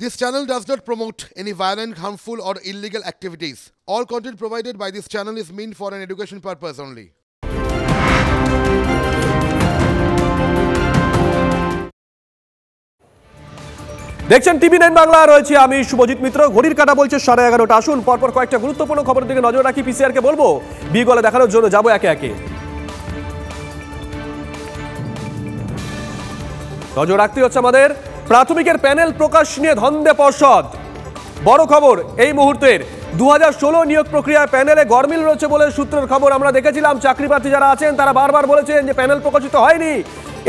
This channel does not promote any violent, harmful, or illegal activities. All content provided by this channel is meant for an education purpose only. দেখছেন টিভি9 বাংলা, রয়েছে আমি শুভজিৎ মিত্র। ঘড়ির কাঁটা বলছে 11:30। আসুন পরপর কয়েকটা গুরুত্বপূর্ণ খবরের দিকে নজর রাখি। পিসিআর কে বলবো বিগলে দেখানোর জন্য যাবো একে একে। নজর রাখতে হচ্ছে আমাদের প্রাথমিকের প্যানেল প্রকাশ নিয়ে ধন্দে পর্ষদ। বড় খবর এই মুহূর্তের 2016 নিয়োগ প্রক্রিয়ায় প্যানেলে গরমিল রয়েছে বলে সূত্রের খবর আমরা দেখেছিলাম। চাকরি প্রার্থী যারা আছেন তারা বারবার বলেছেন যে প্যানেল প্রকাশিত হয়নি,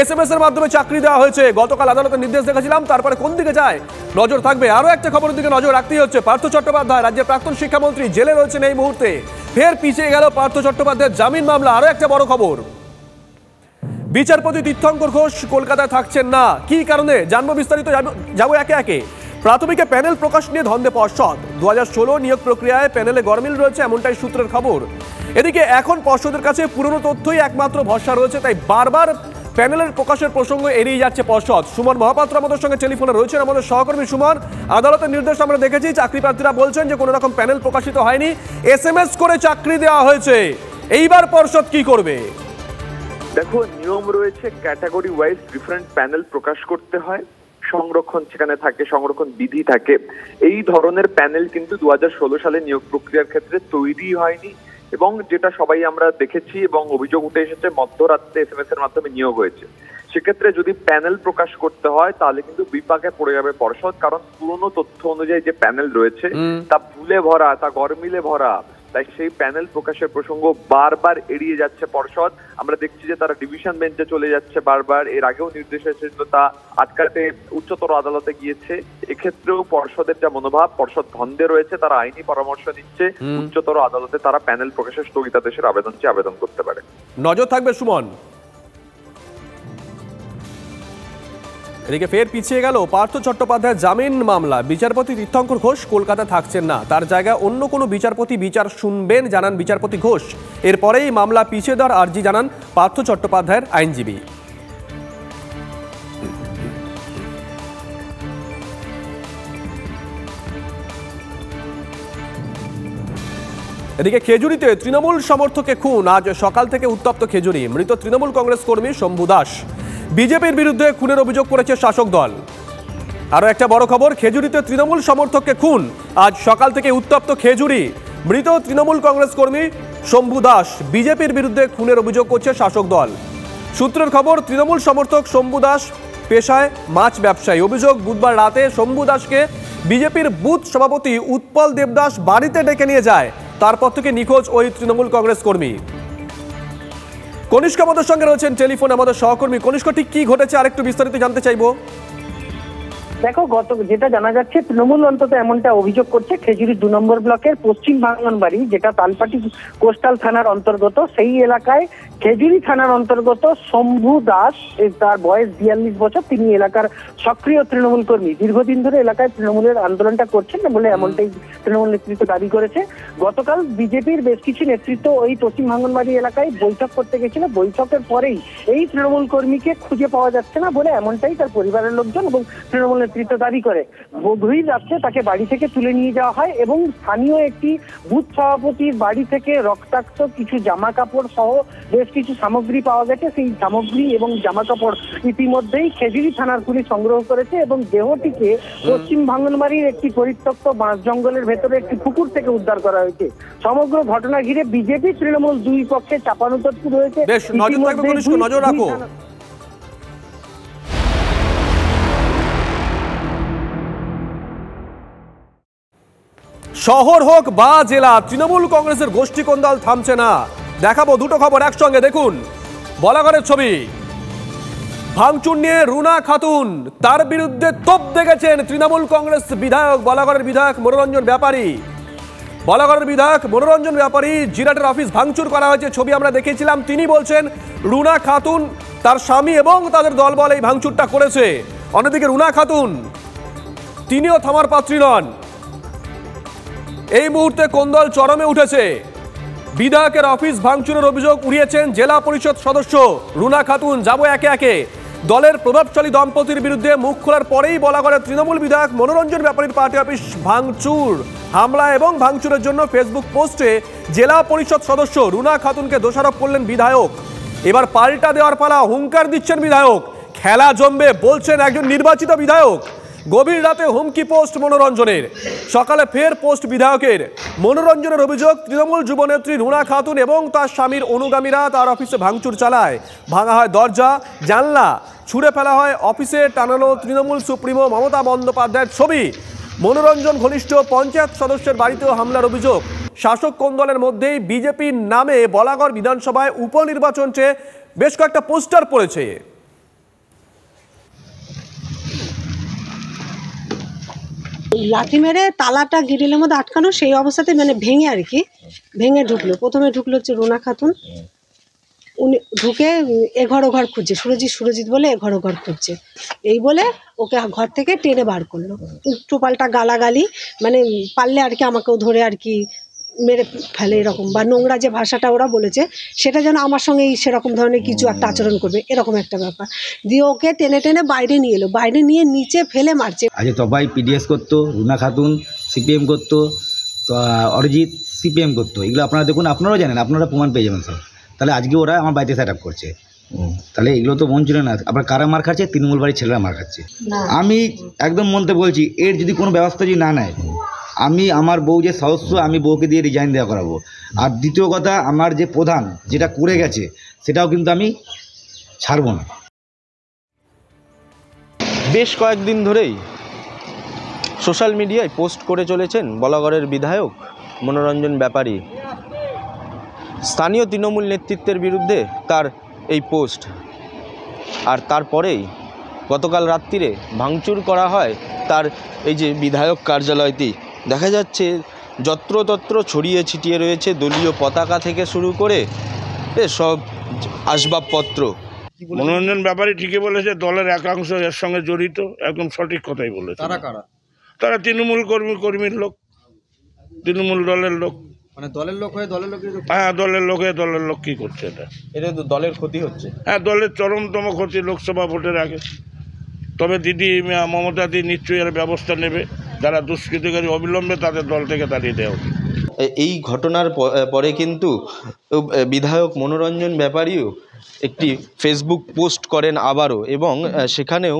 এসএমএস এর মাধ্যমে চাকরি দেওয়া হয়েছে। গতকাল আদালতের নির্দেশ দেখেছিলাম, তারপরে কোন দিকে যায় নজর থাকবে। আরো একটা খবরের দিকে নজর রাখতেই হচ্ছে। পার্থ চট্টোপাধ্যায়, রাজ্যের প্রাক্তন শিক্ষামন্ত্রী, জেলে রয়েছেন এই মুহূর্তে। ফের পিছিয়ে গেল পার্থ চট্টোপাধ্যায়ের জামিন মামলা। আরো একটা বড় খবর, বিচারপতি তীর্থঙ্কর ঘোষ কলকাতায় থাকছেন না। কি কারণে জানবো বিস্তারিত, যাবো একে একে। প্রাথমিকে প্যানেল প্রকাশ নিয়ে ধন্দে পর্ষদ। 2016 নিয়োগ প্রক্রিয়ায় প্যানেলে গরমিল রয়েছে, এমনটাই সূত্রের খবর। এদিকে এখন পর্ষদের কাছে পুরনো তথ্যই একমাত্র ভরসা রয়েছে, তাই বারবার প্যানেলের প্রকাশের প্রসঙ্গ এড়িয়ে যাচ্ছে পর্ষদ। সুমন মহাপাত্র আমাদের সঙ্গে টেলিফোনে রয়েছেন, আমাদের সহকর্মী সুমন। আদালতের নির্দেশ আমরা দেখেছি, চাকরি প্রার্থীরা বলছেন যে কোনো রকম প্যানেল প্রকাশিত হয়নি, এসএমএস করে চাকরি দেওয়া হয়েছে। এইবার পর্ষদ কি করবে? দেখো, নিয়ম রয়েছে ক্যাটাগরি ওয়াইজ ডিফারেন্ট প্যানেল প্রকাশ করতে হয়, সংরক্ষণ সেখানে থাকে, সংরক্ষণ বিধি থাকে। এই ধরনের প্যানেল কিন্তু 2016 সালে নিয়োগ প্রক্রিয়ার ক্ষেত্রে তৈরি হয়নি, এবং যেটা সবাই আমরা দেখেছি এবং অভিযোগ উঠে এসেছে, মধ্যরাত্রে এসএমএস এর মাধ্যমে নিয়োগ হয়েছে। সেক্ষেত্রে যদি প্যানেল প্রকাশ করতে হয় তাহলে কিন্তু বিপাকে পড়ে যাবে পর্ষদ, কারণ পুরনো তথ্য অনুযায়ী যে প্যানেল রয়েছে তা ভুলে ভরা, তা গরমিলে ভরা। তাই সেই প্যানেল প্রকাশের প্রসঙ্গ বারবার এড়িয়ে যাচ্ছে পর্ষদ। আমরা দেখছি যে তারা ডিভিশন বেঞ্চে চলে যাচ্ছে বারবার। এর আগেও নির্দেশ এসেছিল, তা আটকাতে উচ্চতর আদালতে গিয়েছে। এক্ষেত্রেও পর্ষদের যা মনোভাব, পর্ষদ ধন্দে রয়েছে, তারা আইনি পরামর্শ নিচ্ছে। উচ্চতর আদালতে তারা প্যানেল প্রকাশের স্থগিতাদেশের আবেদন চেয়ে আবেদন করতে পারে। নজর থাকবে সুমন। এদিকে ফের পিছিয়ে গেল পার্থ চট্টোপাধ্যায়ের জামিন মামলা। বিচারপতি তীর্থঙ্কর ঘোষ কলকাতা থাকছেন না, তার জায়গায় অন্য কোনো বিচারপতি বিচার শুনবেন জানান বিচারপতি ঘোষ। এরপরেই মামলা পিছিয়ে দেওয়ার আর্জি জানান পার্থ চট্টোপাধ্যায়ের আইনজীবী। এদিকে খেজুরিতে তৃণমূল সমর্থকে খুন। আজ সকাল থেকে উত্তপ্ত খেজুরি। মৃত তৃণমূল কংগ্রেস কর্মী শম্ভু দাস। বিজেপির বিরুদ্ধে খুনের অভিযোগ করেছে শাসক দল। আরো একটা বড় খবর, খেজুরিতে তৃণমূল সমর্থককে খুন। আজ সকাল থেকে উত্তপ্ত খেজুরি। মৃত তৃণমূল কংগ্রেস কর্মী শম্ভু দাস। বিজেপির বিরুদ্ধে খুনের অভিযোগ করছে শাসক দল। সূত্রের খবর, তৃণমূল সমর্থক শম্ভু দাস পেশায় মাছ ব্যবসায়ী। অভিযোগ, বুধবার রাতে শম্ভু দাসকে বিজেপির বুথ সভাপতি উৎপল দেবদাস বাড়িতে ডেকে নিয়ে যায়। তারপর থেকে নিখোঁজ ওই তৃণমূল কংগ্রেস কর্মী। কনিষ্ক আমাদের সঙ্গে রয়েছেন টেলিফোনে, আমাদের সহকর্মী। কনিষ্ক, ঠিক কি ঘটেছে আরেকটু বিস্তারিত জানতে চাইবো। দেখো, যেটা জানা যাচ্ছে, তৃণমূল অন্তত এমনটা অভিযোগ করছে, খেজুরি 2 নম্বর ব্লকের পশ্চিম ভাঙনবাড়ি, যেটা তালপাটি কোস্টাল থানার অন্তর্গত, সেই এলাকায় খেজুরি থানার অন্তর্গত শম্ভু দাস, তার বয়স 42 বছর। তিনি এলাকার সক্রিয় তৃণমূল কর্মী, দীর্ঘদিন ধরে এলাকায় তৃণমূলের আন্দোলনটা করছেন বলে এমনটাই তৃণমূল নেতৃত্ব দাবি করেছে। গতকাল বিজেপির বেশ কিছু নেতৃত্ব ওই পশ্চিম ভাঙনবাড়ি এলাকায় বৈঠক করতে গেছিল। বৈঠকের পরেই এই তৃণমূল কর্মীকে খুঁজে পাওয়া যাচ্ছে না বলে এমনটাই তার পরিবারের লোকজন এবং তৃণমূল নেতৃত্ব দাবি করে। গভীর রাত্রে তাকে বাড়ি থেকে তুলে নিয়ে যাওয়া হয় এবং স্থানীয় একটি বুথ সভাপতির বাড়ি থেকে রক্তাক্ত কিছু জামা কাপড় সহ বেশ কিছু সামগ্রী পাওয়া গেছে। সেই সামগ্রী এবং জামা কাপড় ইতিমধ্যেই খেজুরি থানার পুলিশ সংগ্রহ করেছে এবং দেহটিকে পশ্চিম ভাঙনবাড়ির একটি পরিত্যক্ত বাঁশ জঙ্গলের ভেতরে একটি পুকুর থেকে উদ্ধার করা হয়েছে। সমগ্র ঘটনা ঘিরে বিজেপি তৃণমূল দুই পক্ষে চাপানুতপ্তি রয়েছে। নজর রাখো। শহর হোক বা জেলা, তৃণমূল কংগ্রেসের গোষ্ঠী কোন্দল থামছে না। দেখাবো দুটো খবর একসঙ্গে। দেখুন বলাগড়ের ছবি। ভাঙচুর নিয়ে রুনা খাতুন, তার বিরুদ্ধে তোপ দেখেছেন তৃণমূল কংগ্রেস বিধায়ক, বলাগড়ের বিধায়ক মনোরঞ্জন ব্যাপারী। বলাগড়ের বিধায়ক মনোরঞ্জন ব্যাপারী, জিরাটের অফিস ভাঙচুর করা হয়েছে, ছবি আমরা দেখেছিলাম। তিনি বলছেন রুনা খাতুন, তার স্বামী এবং তাদের দলবল এই ভাঙচুরটা করেছে। অন্যদিকে রুনা খাতুন তিনিও থামার পাত্রী নন। এই মুহূর্তে কোন্দল চরমে উঠেছে। বিধায়কের অফিস ভাঙচুরের অভিযোগ উড়িয়েছেন জেলা পরিষদ সদস্য রুনা খাতুন। যাবো একে একে। দলের প্রভাবশালী দম্পতির বিরুদ্ধে মুখ খোলার পরেই বলাগড়ের তৃণমূল বিধায়ক মনোরঞ্জন ব্যাপারীর পার্টি অফিস ভাঙচুর, হামলা এবং ভাঙচুরের জন্য ফেসবুক পোস্টে জেলা পরিষদ সদস্য রুনা খাতুনকে দোষারোপ করলেন বিধায়ক। এবার পাল্টা দেওয়ার পালা, হুঙ্কার দিচ্ছেন বিধায়ক। খেলা জমবে বলছেন একজন নির্বাচিত বিধায়ক। গভীর রাতে হুমকি পোস্ট মনোরঞ্জনের, সকালে ফের পোস্ট বিধায়কের। মনোরঞ্জনের অভিযোগ, তৃণমূল যুবনেত্রী রুনা খাতুন এবং তার স্বামীর অনুগামীরা তার অফিসে ভাঙচুর চালায়। ভাঙা হয় দরজা, জানলা, ছুঁড়ে ফেলা হয় অফিসে টানানো তৃণমূল সুপ্রিমো মমতা বন্দ্যোপাধ্যায়ের ছবি। মনোরঞ্জন ঘনিষ্ঠ পঞ্চায়েত সদস্যের বাড়িতেও হামলার অভিযোগ। শাসক কোন দলের মধ্যেই বিজেপির নামে বলাগড় বিধানসভায় উপনির্বাচন চেয়ে বেশ কয়েকটা পোস্টার পড়েছে। লাঠি মেরে তালাটা গ্রিলের মধ্যে আটকানো, সেই অবস্থাতে মানে ভেঙে আর কি, ভেঙে ঢুকলো। প্রথমে ঢুকলো হচ্ছে রুনা খাতুন, উনি ঢুকে এঘর ওঘর খুঁজছে, সুরজিৎ বলে এঘর ওঘর খুঁজছে, এই বলে ওকে ঘর থেকে টেনে বার করলো। টোপালটা গালাগালি, মানে পারলে আর কি আমাকেও ধরে আর কি মেরে ফেলে এরকম, বা নোংরা যে ভাষাটা ওরা বলেছে সেটা যেন আমার সঙ্গে সেরকম ধরনের কিছু একটা আচরণ করবে, এরকম একটা ব্যাপার। দিয়ে ওকে টেনে টেনে বাইরে নিয়ে এলো, বাইরে নিয়ে নিচে ফেলে মারছে। আজ তবাই পিডিএস করতো, রুনা খাতুন সিপিএম করতো, তো অরিজিৎ সিপিএম করতো। এগুলো আপনারা দেখুন, আপনারাও জানেন, আপনারা প্রমাণ পেয়ে যাবেন সব। তাহলে আজকে ওরা আমার বাড়িতে সেট আপ করছে, তাহলে এগুলো তো মন ছিল না। আপনার কারা মার খাচ্ছে? তৃণমূল বাড়ির ছেলেরা মার খাচ্ছে। আমি একদম মনতে বলছি, এর যদি কোনো ব্যবস্থা যদি না নেয়, আমি আমার বউ যে সদস্য, আমি বউকে দিয়ে রিজাইন দেওয়া করাবো। আর দ্বিতীয় কথা, আমার যে প্রধান যেটা করে গেছে সেটাও কিন্তু আমি ছাড়বো না। বেশ কয়েকদিন ধরেই সোশ্যাল মিডিয়ায় পোস্ট করে চলেছেন বলাগড়ের বিধায়ক মনোরঞ্জন ব্যাপারী। স্থানীয় তৃণমূল নেতৃত্বের বিরুদ্ধে তার এই পোস্ট, আর তারপরেই গতকাল রাত্রিরে ভাঙচুর করা হয় তার এই যে বিধায়ক কার্যালয়টি। দেখা যাচ্ছে যত্রতত্র ছড়িয়ে ছিটিয়ে রয়েছে দলীয় পতাকা থেকে শুরু করে সব আসবাবপত্র। মনোরঞ্জন ব্যাপারী ঠিকই বলেছে, দলের একাংশ এর সঙ্গে জড়িত, একদম সঠিক কথাই বলেছে। তারা কারা? তারা তৃণমূল কর্মীর লোক, তৃণমূল দলের লোক। মানে দলের লোক হয়ে দলের লোক? হ্যাঁ, দলের লোক হয়ে দলের লোক কি করছে এটা? এটা তো দলের ক্ষতি হচ্ছে। হ্যাঁ, দলের চরমতম ক্ষতি লোকসভা ভোটের আগে। তবে দিদি মমতা দি নিশ্চয়ই এর ব্যবস্থা নেবে, যারা দুষ্কৃতিকারী অবিলম্বে তাদের দল থেকে তাড়িয়ে দেওয়া উচিত। এই ঘটনার পরে কিন্তু বিধায়ক মনোরঞ্জন ব্যাপারীও একটি ফেসবুক পোস্ট করেন আবারও, এবং সেখানেও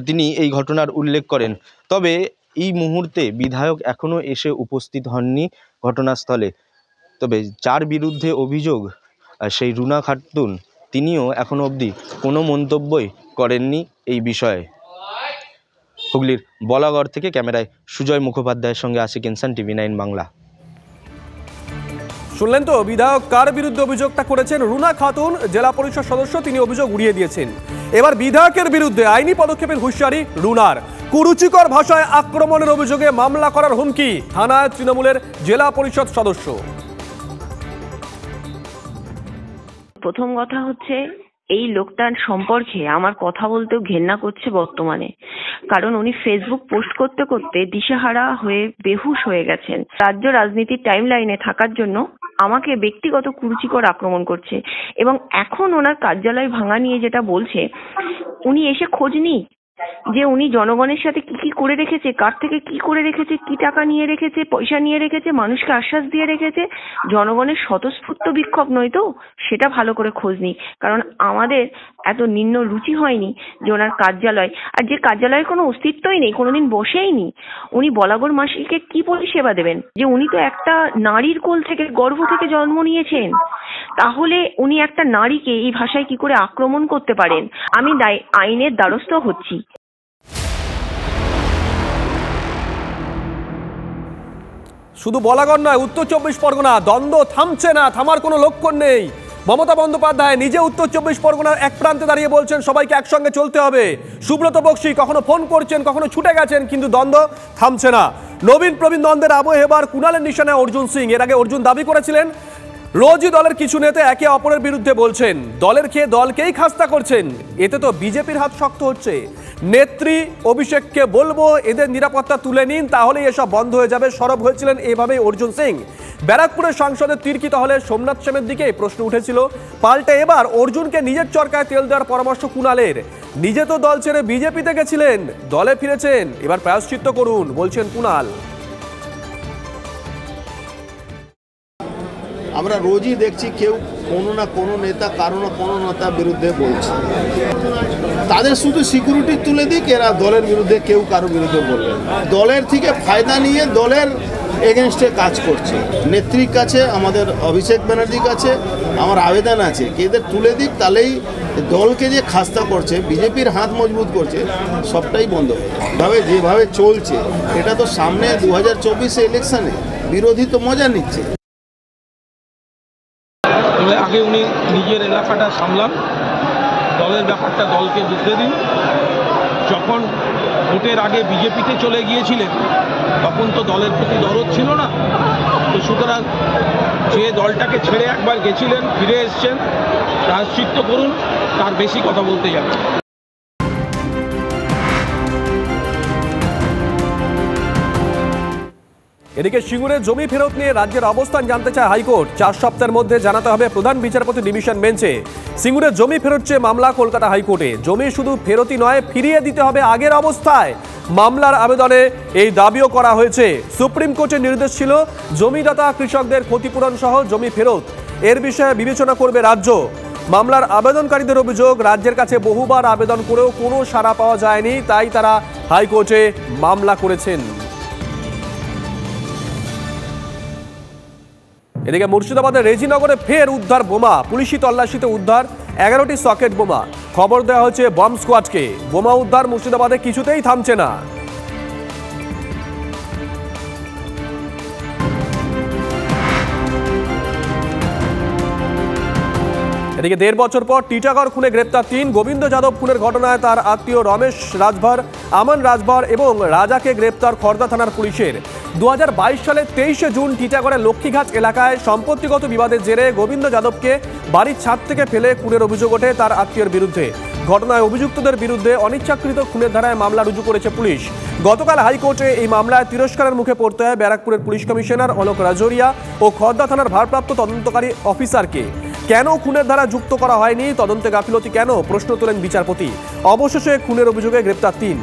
তিনি এই ঘটনার উল্লেখ করেন। তবে এই মুহূর্তে বিধায়ক এখনও এসে উপস্থিত হননি ঘটনাস্থলে। তবে যার বিরুদ্ধে অভিযোগ সেই রুনা খাতুন, তিনিও এখনও অবধি কোনো মন্তব্যই করেননি এই বিষয়ে। হুগলির বলাগড় থেকে ক্যামেরায় সুজয় মুখোপাধ্যায়ের সঙ্গে আশিক ইনসান, TV9 বাংলা। শুনলেন তো বিধায়ক কার বিরুদ্ধে অভিযোগটা করেছেন? রুনা খাতুন, জেলা পরিষদ সদস্য, তিনি অভিযোগ উড়িয়ে দিয়েছেন। এবার বিধায়কের বিরুদ্ধে আইনি পদক্ষেপের হুঁশিয়ারি রুনার। কুরুচিকর ভাষায় আক্রমণের অভিযোগে মামলা করার হুমকি, থানায় তৃণমূলের জেলা পরিষদ সদস্য। প্রথম কথা হচ্ছে, এই লোকটার সম্পর্কে আমার কথা বলতেও ঘেন্না করছে বর্তমানে, কারণ উনি ফেসবুক পোস্ট করতে করতে দিশেহারা হয়ে বেহুশ হয়ে গেছেন। রাজ্য রাজনীতির টাইম লাইনে থাকার জন্য আমাকে ব্যক্তিগত কুরুচিকর আক্রমণ করছে, এবং এখন ওনার কার্যালয় ভাঙা নিয়ে যেটা বলছে, উনি এসে খোঁজ নিই যে উনি জনগণের সাথে কি কি করে রেখেছে, কার থেকে কি করে রেখেছে, কি টাকা নিয়ে রেখেছে, পয়সা নিয়ে রেখেছে, মানুষকে আশ্বাস দিয়ে রেখেছে। জনগণের স্বতঃস্ফূর্ত বিক্ষোভ নয় তো, সেটা ভালো করে খোঁজ নিই, কারণ আমাদের এত নিম্ন রুচি হয়নি যে ওনার কার্যালয়, আর যে কার্যালয়ের কোনো অস্তিত্বই নেই, কোনোদিন বসেই নি, উনি বলাগড় মাসিকে কি পরিষেবা দেবেন? যে উনি তো একটা নারীর কোল থেকে, গর্ভ থেকে জন্ম নিয়েছেন, তাহলে উনি একটা নারীকে এই ভাষায় কি করে আক্রমণ করতে পারেন? আমি আইনের দ্বারস্থ হচ্ছি। শুধু বলাগড় নয়, উত্তর 24 পরগনা দ্বন্দ্ব থামছে না, থামার কোনো লক্ষণ নেই। মমতা বন্দ্যোপাধ্যায় নিজে উত্তর 24 পরগনার এক প্রান্তে দাঁড়িয়ে বলছেন সবাইকে একসঙ্গে চলতে হবে। সুব্রত বক্সী কখনো ফোন করছেন, কখনো ছুটে গেছেন, কিন্তু দ্বন্দ্ব থামছে না। নবীন প্রবীণ দ্বন্দ্বের আবহে এবার কুণালের নিশানায় অর্জুন সিং। এর আগে অর্জুন দাবি করেছিলেন রোজই দলের কিছু নেতা একে অপরের বিরুদ্ধে বলছেন, দলের খেয়ে দলকেই খাস্তা করছেন। এতে তো বিজেপির হাত শক্ত হচ্ছে। নেত্রী অভিষেককে বলবো এদের নিরাপত্তা তুলে নিন, তাহলেই এসব বন্ধ হয়ে যাবে। সরব হয়েছিলেন এভাবেই অর্জুন সিং। ব্যারাকপুরের সাংসদের তির্কি তাহলে সোমনাথ সেনের দিকে প্রশ্ন উঠেছিল, পাল্টে এবার অর্জুনকে নিজের চরকায় তেল দেওয়ার পরামর্শ কুণালের। নিজে তো দল ছেড়ে বিজেপিতে গেছিলেন, দলে ফিরেছেন, এবার প্রায়শ্চিত্ত করুন বলছেন কুণাল। আমরা রোজই দেখছি কেউ কোনো না কোনো নেতা কারো না কোনো নেতার বিরুদ্ধে বলছে, তাদের শুধু সিকিউরিটি তুলে দিক, এরা দলের বিরুদ্ধে কেউ কারো বিরুদ্ধে বলবে না। দলের থেকে ফায়দা নিয়ে দলের এগেনস্টে কাজ করছে। নেত্রীর কাছে, আমাদের অভিষেক ব্যানার্জির কাছে আমার আবেদন আছে কি এদের তুলে দিক, তাহলেই দলকে যে খাস্তা করছে, বিজেপির হাত মজবুত করছে, সবটাই বন্ধ হবে। যেভাবে চলছে এটা তো সামনে 2024 ইলেকশনে বিরোধী তো মজা নিচ্ছে। আগে উনি নিজের এলাকাটা সামলান, দলের ব্যাপারটা দলকে বুঝতে দিন। যখন ভোটের আগে বিজেপিতে চলে গিয়েছিলেন তখন তো দলের প্রতি দরদ ছিল না, তো সুতরাং যে দলটাকে ছেড়ে একবার গেছিলেন ফিরে এসছেন, প্রায়শ্চিত্ত করুন, তার বেশি কথা বলতে যাবে। এদিকে সিঙ্গুরে জমি ফেরত নিয়ে রাজ্যের অবস্থান জানতে চায় হাইকোর্ট। 4 সপ্তাহের মধ্যে জানাতে হবে প্রধান বিচারপতি ডিভিশন বেঞ্চে। সিঙ্গুরে জমি ফেরত চেয়ে মামলা কলকাতা হাইকোর্টে। জমি শুধু ফেরতই নয়, ফিরিয়ে দিতে হবে আগের অবস্থায়। মামলার আবেদনে এই দাবিও করা হয়েছে। সুপ্রিম কোর্টের নির্দেশ ছিল জমিদাতা কৃষকদের ক্ষতিপূরণ সহ জমি ফেরত। এর বিষয়ে বিবেচনা করবে রাজ্য। মামলার আবেদনকারীদের অভিযোগ, রাজ্যের কাছে বহুবার আবেদন করেও কোনো সাড়া পাওয়া যায়নি, তাই তারা হাইকোর্টে মামলা করেছেন। এদিকে মুর্শিদাবাদের রেজিনগরে ফের উদ্ধার বোমা। পুলিশি তল্লাশিতে উদ্ধার 11টি সকেট বোমা। খবর দেওয়া হয়েছে বম্ব স্কোয়াডকে। বোমা উদ্ধার মুর্শিদাবাদে কিছুতেই থামছে না। এদিকে 1.5 বছর পর টিটাগড় খুনে গ্রেপ্তার 3। গোবিন্দ যাদব খুনের ঘটনায় তার আত্মীয় রমেশ রাজভর, আমান রাজভর এবং রাজাকে গ্রেপ্তার খড়দা থানার পুলিশের। 2022 সালের 23শে জুন টিটাগড়ের লক্ষ্মীঘাট এলাকায় সম্পত্তিগত বিবাদের জেরে গোবিন্দ যাদবকে বাড়ির ছাদ থেকে ফেলে খুনের অভিযোগ ওঠে তার আত্মীয়ের বিরুদ্ধে। ঘটনায় অভিযুক্তদের বিরুদ্ধে অনিচ্ছাকৃত খুনের ধারায় মামলা রুজু করেছে পুলিশ। গতকাল হাইকোর্টে এই মামলায় তিরস্কারের মুখে পড়তে হয় ব্যারাকপুরের পুলিশ কমিশনার অলোক রাজোরিয়া ও খড়দা থানার ভারপ্রাপ্ত তদন্তকারী অফিসারকে। কেন খুনের ধারা যুক্ত করা হয়নি, তদন্তে গাফিলতি কেন, প্রশ্ন তোলেন বিচারপতি। অবশেষে খুনের অভিযোগে গ্রেপ্তার 3।